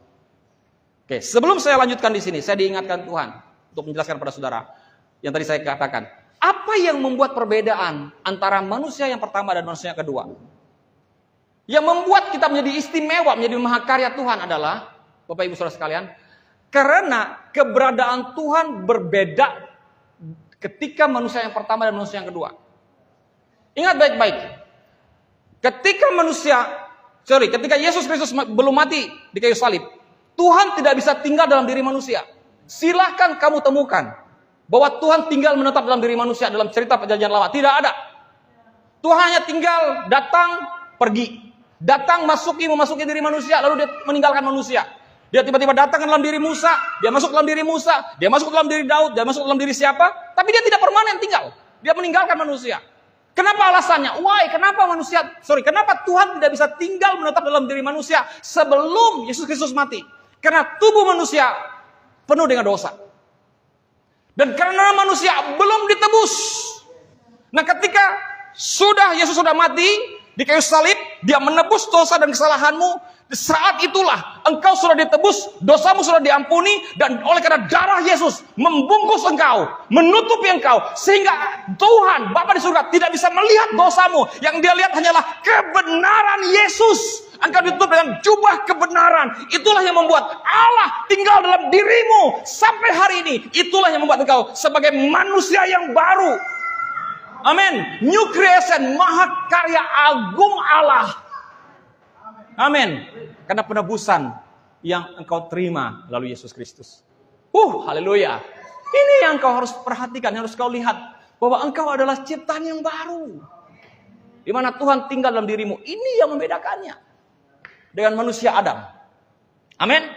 Oke, sebelum saya lanjutkan di sini, saya diingatkan Tuhan untuk menjelaskan pada saudara yang tadi saya katakan. Apa yang membuat perbedaan antara manusia yang pertama dan manusia yang kedua? Yang membuat kita menjadi istimewa, menjadi mahakarya Tuhan adalah, Bapak Ibu Saudara sekalian, karena keberadaan Tuhan berbeda ketika manusia yang pertama dan manusia yang kedua. Ingat baik-baik. Ketika Yesus Kristus belum mati di kayu salib, Tuhan tidak bisa tinggal dalam diri manusia. Silahkan kamu temukan bahwa Tuhan tinggal menetap dalam diri manusia dalam cerita perjanjian lama. Tidak ada. Tuhan hanya tinggal datang, pergi. Datang, memasuki diri manusia, lalu dia meninggalkan manusia. Dia tiba-tiba datang ke dalam diri Musa, dia masuk dalam diri Musa, dia masuk dalam diri Daud, dia masuk dalam diri siapa, tapi dia tidak permanen tinggal. Dia meninggalkan manusia. Kenapa alasannya? Kenapa Tuhan tidak bisa tinggal menetap dalam diri manusia sebelum Yesus Kristus mati? Karena tubuh manusia penuh dengan dosa. Dan karena manusia belum ditebus. Nah, ketika Yesus sudah mati di kayu salib, dia menebus dosa dan kesalahanmu. Saat itulah engkau sudah ditebus, dosamu sudah diampuni, dan oleh karena darah Yesus membungkus engkau, menutupi engkau, sehingga Tuhan Bapa di surga tidak bisa melihat dosamu. Yang dia lihat hanyalah kebenaran Yesus. Engkau ditutup dengan jubah kebenaran. Itulah yang membuat Allah tinggal dalam dirimu sampai hari ini. Itulah yang membuat engkau sebagai manusia yang baru. Amin. New creation, mahakarya agung Allah. Amin. Karena penebusan yang engkau terima lalu Yesus Kristus. Haleluya. Ini yang engkau harus perhatikan, yang harus kau lihat. Bahwa engkau adalah ciptaan yang baru. Di mana Tuhan tinggal dalam dirimu. Ini yang membedakannya dengan manusia Adam. Amin.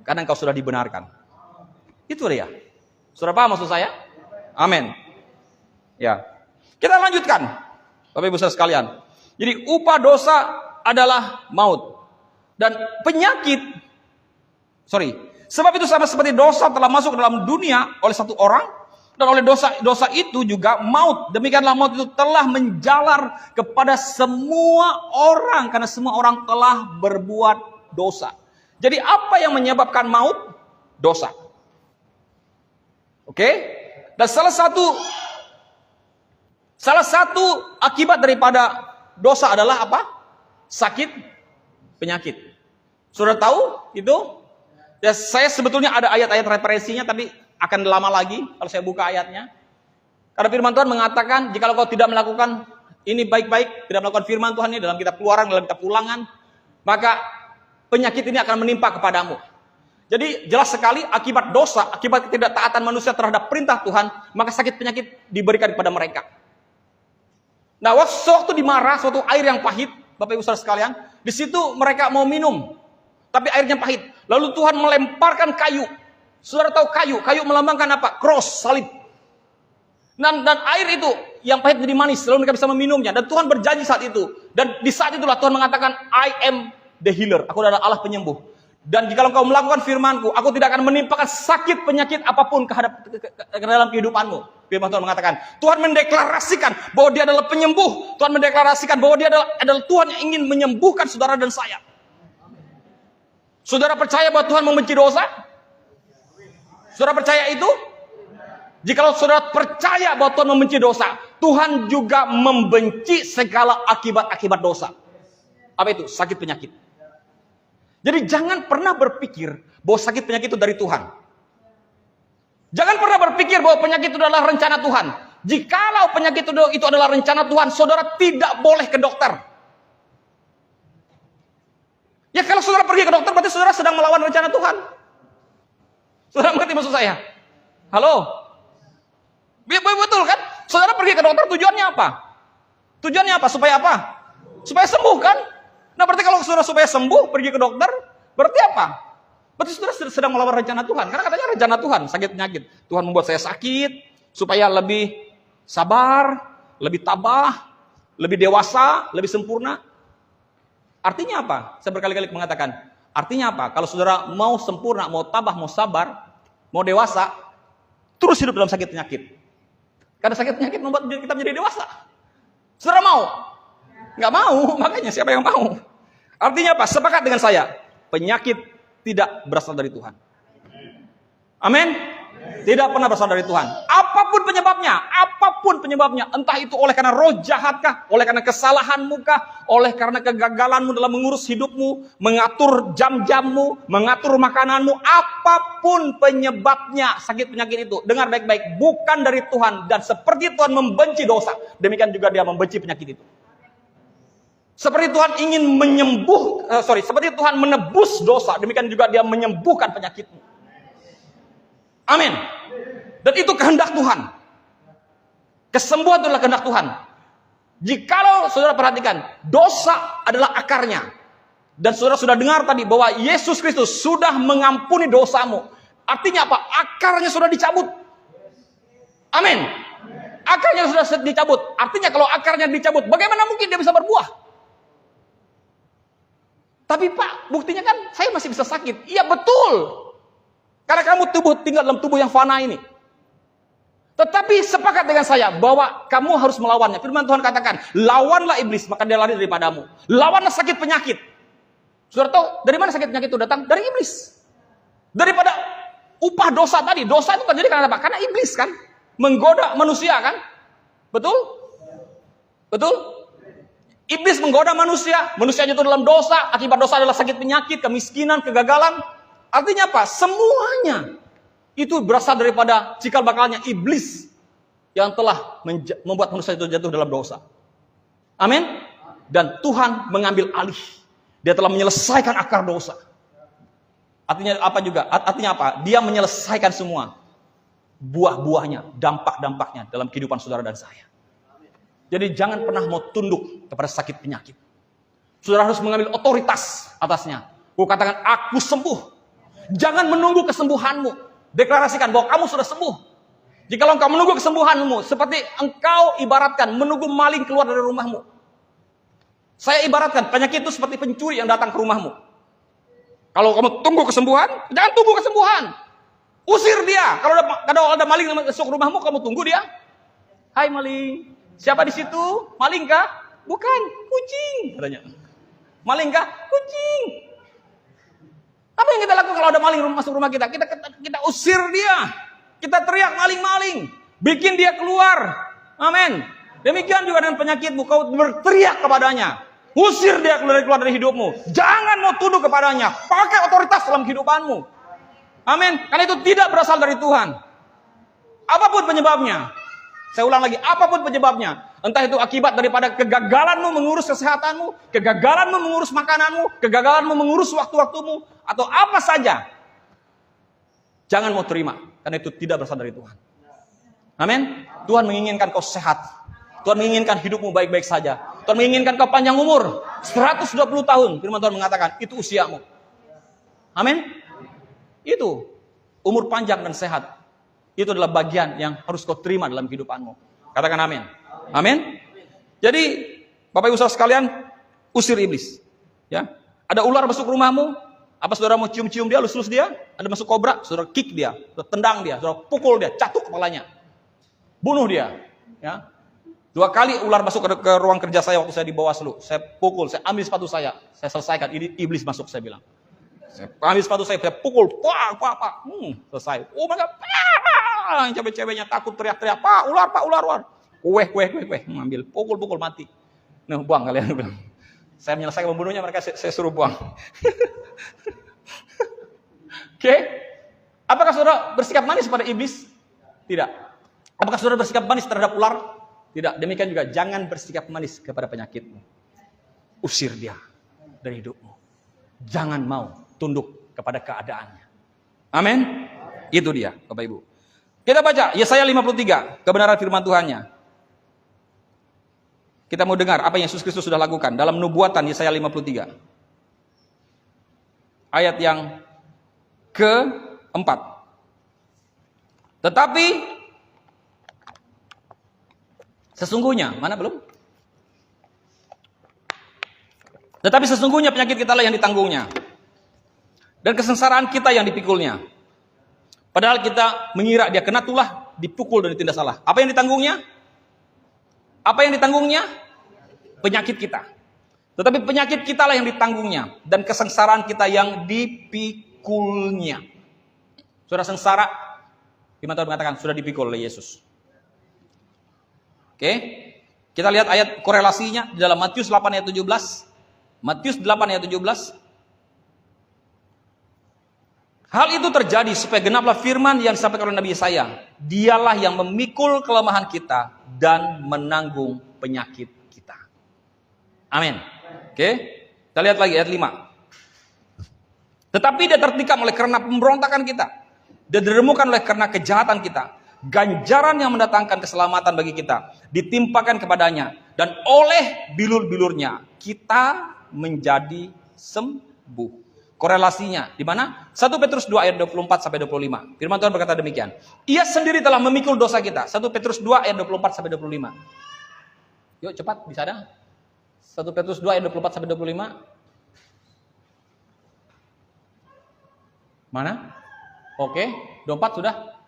Karena engkau sudah dibenarkan. Itu dia. Sudah paham maksud saya? Amin. Ya. Kita lanjutkan, Bapak Ibu Saudara sekalian. Jadi upah dosa adalah maut. Dan sebab itu sama seperti dosa telah masuk ke dalam dunia oleh satu orang, dan oleh dosa itu juga maut. Demikianlah maut itu telah menjalar kepada semua orang, karena semua orang telah berbuat dosa. Jadi apa yang menyebabkan maut? Dosa. Oke? Dan salah satu akibat daripada dosa adalah apa? Sakit, penyakit. Sudah tahu itu? Ya, saya sebetulnya ada ayat-ayat referensinya, tapi akan lama lagi kalau saya buka ayatnya. Karena firman Tuhan mengatakan, jika kau tidak melakukan ini baik-baik, tidak melakukan firman Tuhan ini dalam kitab Keluaran, dalam kitab Ulangan, maka penyakit ini akan menimpa kepadamu. Jadi jelas sekali akibat dosa, akibat ketidaktaatan manusia terhadap perintah Tuhan, maka sakit penyakit diberikan kepada mereka. Nah, waktu dimarah, suatu air yang pahit, Bapak Ibu Saudara sekalian, di situ mereka mau minum, tapi airnya pahit. Lalu Tuhan melemparkan kayu. Saudara tahu kayu melambangkan apa? Cross, salib. Dan air itu yang pahit menjadi manis, lalu mereka bisa meminumnya. Dan Tuhan berjanji saat itu. Dan di saat itulah Tuhan mengatakan, I am the healer. Aku adalah Allah penyembuh. Dan jika engkau melakukan firman-Ku, aku tidak akan menimpakan sakit penyakit apapun ke dalam kehidupanmu. Firman Tuhan mengatakan, Tuhan mendeklarasikan bahwa Dia adalah penyembuh. Tuhan mendeklarasikan bahwa Dia adalah Tuhan yang ingin menyembuhkan saudara dan saya. Saudara percaya bahwa Tuhan membenci dosa? Saudara percaya itu? Jikalau saudara percaya bahwa Tuhan membenci dosa, Tuhan juga membenci segala akibat-akibat dosa. Apa itu? Sakit penyakit. Jadi jangan pernah berpikir bahwa sakit penyakit itu dari Tuhan. Jangan pernah berpikir bahwa penyakit itu adalah rencana Tuhan. Jikalau penyakit itu adalah rencana Tuhan, saudara tidak boleh ke dokter. Ya, kalau saudara pergi ke dokter, berarti saudara sedang melawan rencana Tuhan. Saudara mengerti maksud saya? Halo? Betul kan? Saudara pergi ke dokter tujuannya apa? Tujuannya apa? Supaya apa? Supaya sembuh kan? Nah, berarti kalau saudara supaya sembuh, pergi ke dokter, berarti apa? Berarti saudara sedang melawan rencana Tuhan. Karena katanya rencana Tuhan, sakit penyakit. Tuhan membuat saya sakit, supaya lebih sabar, lebih tabah, lebih dewasa, lebih sempurna. Artinya apa? Saya berkali-kali mengatakan, Artinya apa? Kalau saudara mau sempurna, mau tabah, mau sabar, mau dewasa, terus hidup dalam sakit penyakit. Karena sakit penyakit membuat kita menjadi dewasa. Saudara mau? Nggak mau, makanya siapa yang mau? Artinya apa? Sepakat dengan saya, penyakit tidak berasal dari Tuhan. Amin? Tidak pernah berasal dari Tuhan. Apapun penyebabnya, entah itu oleh karena roh jahatkah, oleh karena kesalahanmu kah, oleh karena kegagalanmu dalam mengurus hidupmu, mengatur jam-jammu, mengatur makananmu, apapun penyebabnya sakit penyakit itu, dengar baik-baik, bukan dari Tuhan. Dan seperti Tuhan membenci dosa, demikian juga dia membenci penyakit itu. Seperti Tuhan ingin seperti Tuhan menebus dosa, demikian juga dia menyembuhkan penyakitmu. Amin. Dan itu kehendak Tuhan. Kesembuhan itu adalah kehendak Tuhan. Jikalau saudara perhatikan, dosa adalah akarnya. Dan saudara sudah dengar tadi bahwa Yesus Kristus sudah mengampuni dosamu. Artinya apa? Akarnya sudah dicabut. Amin. Akarnya sudah dicabut. Artinya kalau akarnya dicabut, bagaimana mungkin dia bisa berbuah? Tapi Pak, buktinya kan saya masih bisa sakit. Iya betul. Karena kamu tinggal dalam tubuh yang fana ini. Tetapi sepakat dengan saya bahwa kamu harus melawannya. Firman Tuhan katakan, lawanlah iblis, maka dia lari daripadamu. Lawanlah sakit penyakit. Saudara tahu dari mana sakit penyakit itu datang? Dari iblis. Daripada upah dosa tadi. Dosa itu terjadi karena apa? Karena iblis kan. Menggoda manusia kan. Betul? Betul? Iblis menggoda manusia. Manusia jatuh dalam dosa. Akibat dosa adalah sakit penyakit, kemiskinan, kegagalan. Artinya apa? Semuanya itu berasal daripada cikal bakalnya iblis yang telah membuat manusia itu jatuh dalam dosa. Amin. Dan Tuhan mengambil alih. Dia telah menyelesaikan akar dosa. Artinya apa juga? Artinya apa? Dia menyelesaikan semua buah-buahnya, dampak-dampaknya dalam kehidupan saudara dan saya. Jadi jangan pernah mau tunduk kepada sakit penyakit. Saudara harus mengambil otoritas atasnya. Aku katakan, aku sembuh. Jangan menunggu kesembuhanmu. Deklarasikan bahwa kamu sudah sembuh. Jika engkau menunggu kesembuhanmu, seperti engkau ibaratkan menunggu maling keluar dari rumahmu. Saya ibaratkan penyakit itu seperti pencuri yang datang ke rumahmu. Kalau kamu tunggu kesembuhan, jangan tunggu kesembuhan. Usir dia. Kalau ada maling masuk rumahmu, kamu tunggu dia. Hai maling, siapa di situ? Maling kah? Bukan, kucing. Katanya. Maling kah? Kucing. Apa yang kita lakukan kalau ada maling masuk rumah kita? Kita usir dia. Kita teriak maling-maling. Bikin dia keluar. Amin. Demikian juga dengan penyakitmu. Kau berteriak kepadanya. Usir dia keluar dari hidupmu. Jangan mau tunduk kepadanya. Pakai otoritas dalam kehidupanmu. Amin. Karena itu tidak berasal dari Tuhan. Apapun penyebabnya. Saya ulang lagi. Apapun penyebabnya. Entah itu akibat daripada kegagalanmu mengurus kesehatanmu, kegagalanmu mengurus makananmu, kegagalanmu mengurus waktu-waktumu, atau apa saja. Jangan mau terima, karena itu tidak berasal dari Tuhan. Amin. Tuhan menginginkan kau sehat. Tuhan menginginkan hidupmu baik-baik saja. Tuhan menginginkan kau panjang umur. 120 tahun, firman Tuhan mengatakan, itu usiamu. Amin. Itu, umur panjang dan sehat. Itu adalah bagian yang harus kau terima dalam kehidupanmu. Katakan amin. Amin. Jadi Bapak Ibu Saudara sekalian, usir iblis. Ya, ada ular masuk rumahmu, apa saudara mau cium-cium dia, lus-lus dia? Ada masuk kobra, saudara kick dia, saudara tendang dia, saudara pukul dia, catuk kepalanya, bunuh dia. Ya, 2 kali ular masuk ke ruang kerja saya waktu saya di Bawaslu, saya pukul, saya ambil sepatu saya selesaikan. Ini iblis masuk, saya bilang. Saya ambil sepatu saya pukul, selesai. Oh mereka, cewek-ceweknya takut teriak-teriak, Pak ular. Kueh, ambil, pukul mati. Nah, buang kalian bilang. Saya menyelesaikan membunuhnya, mereka saya suruh buang. Oke. Apakah saudara bersikap manis pada iblis? Tidak. Apakah saudara bersikap manis terhadap ular? Tidak. Demikian juga jangan bersikap manis kepada penyakitmu. Usir dia dari hidupmu. Jangan mau tunduk kepada keadaannya. Amin. Itu dia, Bapak Ibu. Kita baca Yesaya 53, kebenaran firman Tuhannya. Kita mau dengar apa yang Yesus Kristus sudah lakukan dalam nubuatan Yesaya 53. Ayat yang ke-4. Tetapi sesungguhnya, mana belum? Tetapi sesungguhnya penyakit kita lah yang ditanggungnya. Dan kesengsaraan kita yang dipikulnya. Padahal kita mengira dia kena tulah, dipukul dan ditindas salah. Apa yang ditanggungnya? Apa yang ditanggungnya? Penyakit kita. Tetapi penyakit kita lah yang ditanggungnya. Dan kesengsaraan kita yang dipikulnya. Sudah sengsara, firman Tuhan mengatakan sudah dipikul oleh Yesus. Oke, kita lihat ayat korelasinya di dalam Matius 8 ayat 17. Matius 8 ayat 17. Hal itu terjadi supaya genaplah firman yang disampaikan oleh Nabi Yesaya. Dialah yang memikul kelemahan kita dan menanggung penyakit kita. Amin. Oke, kita lihat lagi ayat 5. Tetapi dia tertikam oleh karena pemberontakan kita. Dia diremukan oleh karena kejahatan kita. Ganjaran yang mendatangkan keselamatan bagi kita ditimpakan kepadanya. Dan oleh bilur-bilurnya kita menjadi sembuh. Korelasinya di mana? 1 Petrus 2 ayat 24 sampai 25. Firman Tuhan berkata demikian. Ia sendiri telah memikul dosa kita. 1 Petrus 2 ayat 24 sampai 25. Yuk cepat, bisa ada? 1 Petrus 2 ayat 24 sampai 25. Mana? Oke, 24 sudah.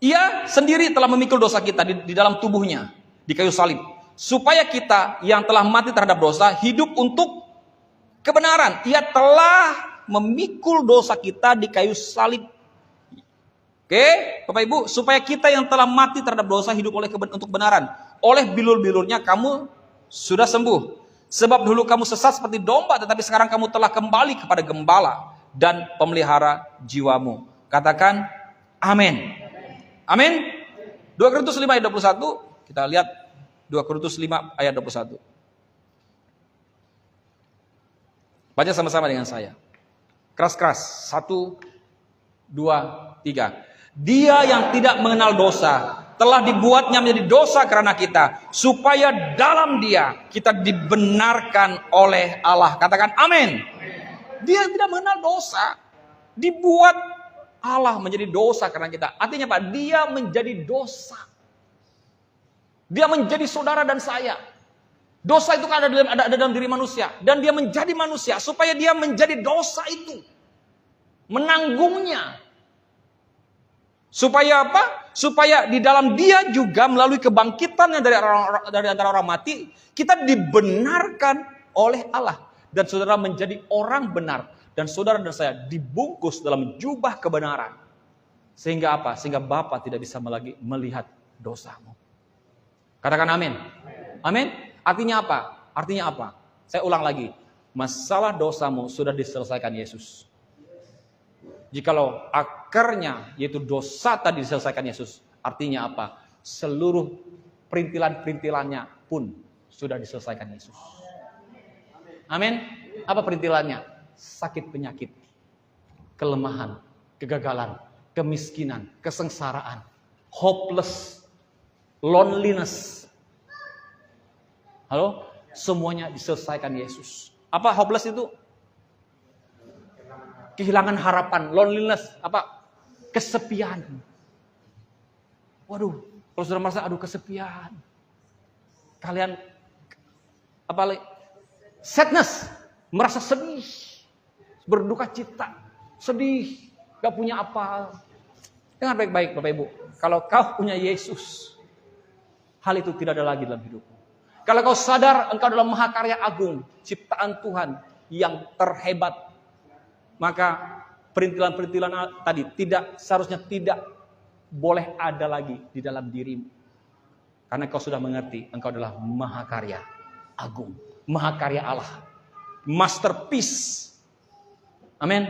Ia sendiri telah memikul dosa kita di dalam tubuhnya, di kayu salib. Supaya kita yang telah mati terhadap dosa, hidup untuk kebenaran. Ia telah memikul dosa kita di kayu salib. Oke, Bapak Ibu, supaya kita yang telah mati terhadap dosa, hidup untuk kebenaran. Oleh bilur-bilurnya kamu sudah sembuh. Sebab dulu kamu sesat seperti domba, tetapi sekarang kamu telah kembali kepada gembala dan pemelihara jiwamu. Katakan amin. Amin. 2 Korintus 5 ayat 21. Kita lihat 2 Korintus 5 ayat 21. Baca sama-sama dengan saya. Keras-keras. 1, 2, 3. Dia yang tidak mengenal dosa telah dibuatnya menjadi dosa karena kita, supaya dalam dia kita dibenarkan oleh Allah. Katakan amin. Dia tidak mengenal dosa, dibuat Allah menjadi dosa karena kita. Artinya apa? Dia menjadi dosa. Dia menjadi saudara dan saya. Dosa itu kan ada dalam diri manusia. Dan dia menjadi manusia supaya dia menjadi dosa itu. Menanggungnya. Supaya apa? Supaya di dalam dia juga melalui kebangkitannya dari antara orang mati, kita dibenarkan oleh Allah. Dan saudara menjadi orang benar. Dan saudara dan saya dibungkus dalam jubah kebenaran. Sehingga apa? Sehingga Bapa tidak bisa lagi melihat dosamu. Katakan amin. Amin. Artinya apa? Artinya apa? Saya ulang lagi. Masalah dosamu sudah diselesaikan Yesus. Jikalau akarnya yaitu dosa tadi diselesaikan Yesus, artinya apa? Seluruh perintilan-perintilannya pun sudah diselesaikan Yesus. Amin. Apa perintilannya? Sakit penyakit, kelemahan, kegagalan, kemiskinan, kesengsaraan, hopeless, loneliness. Halo? Semuanya diselesaikan Yesus. Apa hopeless itu? Kehilangan harapan, loneliness, apa? Kesepian. Waduh, kalau sudah merasa aduh kesepian. Kalian apa? Sadness, merasa sedih, berduka cita, sedih, gak punya apa. Dengar baik-baik Bapak Ibu, kalau kau punya Yesus, hal itu tidak ada lagi dalam hidupmu. Kalau kau sadar engkau adalah mahakarya agung, ciptaan Tuhan yang terhebat, maka perintilan-perintilan tadi seharusnya tidak boleh ada lagi di dalam dirimu. Karena kau sudah mengerti engkau adalah mahakarya agung, mahakarya Allah, masterpiece. Amin.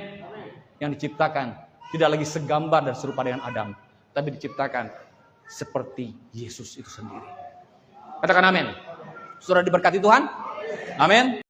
Yang diciptakan tidak lagi segambar dan serupa dengan Adam, tapi diciptakan seperti Yesus itu sendiri. Katakan amin. Sudah diberkati Tuhan? Amin.